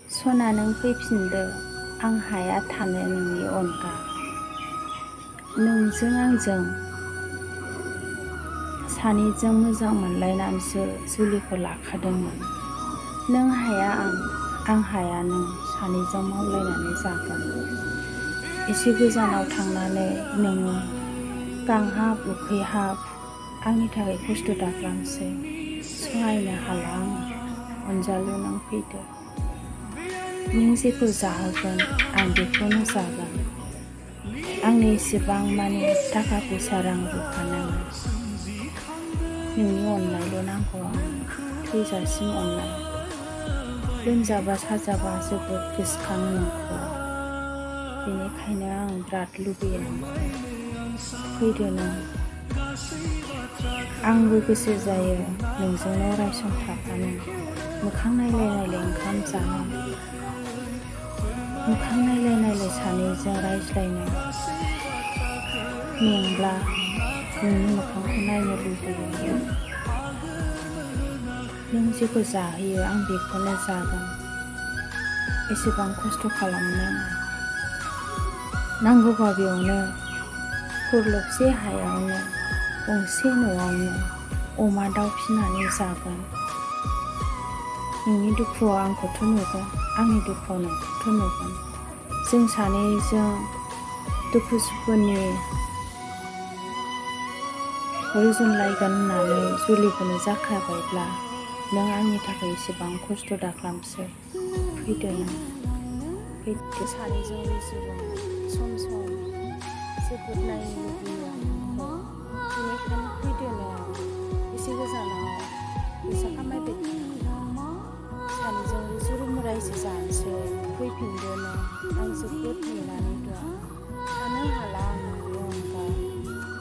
सना नों फैफिनदो आं हाया थानो नोंनि अनगा। नोंजों आंजों सानैजों मोजां मोनलायनानैसो जुलिखौ लाखादोंमोन। नों हाया आं हाया नों सानैजों मावलायनानै जागोन। एसे गोजानाव थांनानै नोङो गांहाब उखैहाब आंनि थाखाय खस्थ' दाखालामसै। सहायनो हाला आङो। अनजालु नों फैदो। नों जेखौ जाहोगोन आं बेखौनो जागोन। आंनो एसेबां मानि थाखा फैसा रां रुफा नाङा। नोंनि अननायल' नांगौ आंनो, थैजासिम अननाय। लोमजाबा साजाबा जोबोद गोसोखाङो नोंखौ। बेनिखायनो आं बिराद लुबैयो नोंखौ। फैदो नों। आंबो गोसो जायो नोंजोंनो अराय सम थाफानो, मोखां नायलाय नायलाय ओंखाम जानो, मोखां नायलाय नायलाय सानैजों रायज्लायनो। मेंब्ला नोंनि मोखांखौ नायनो लुबैयो। नों जेखौ जाहोयो आं बेखौनो जागोन। एसेबां खस्थ' खालामनाङा। नांगौबा बेयावनो खरलबसे हायावनो गंसे न'आवनो अमा दाउ फिनानै जागोन। नोंनि दुखुआव आंखौथ' नुगोन, आंनि दुखुआव नोंखौथ' नुगोन। जों सानैजों दुखु सुखुनि रुजुनलायगोन होननानै जुलिखौनो जाखाबायब्ला नों आंनि थाखाय एसेबां खस्थ' दाखालामसै। फैदो नों। फैदो सानैजों रुजु रुमु। सम सम जोबोद नायनो लुबैयो आं नोंखौ। बेनिखायनो फैदो नों। एसे गोजानाव फैसा खामायबाय थानांला। सानैजों रुजु रुमु रायजो जानोसै। फैफिनदो नों। आं जोबोद नेनानै दं। थानो हाला आं नोंनि अनगा।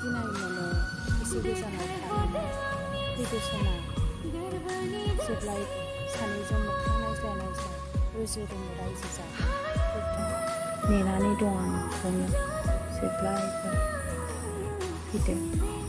गिनाय मोनो एसे गोजानाव थाहैनो। फैदो सना। जेब्लायबो सानैजों मोखां नायज्लाय नायज्लाय रुजु रुमु रायजो जागोन। फैदो। नेनानै दं आं नोंखौनो जेब्लायबो। फैदो।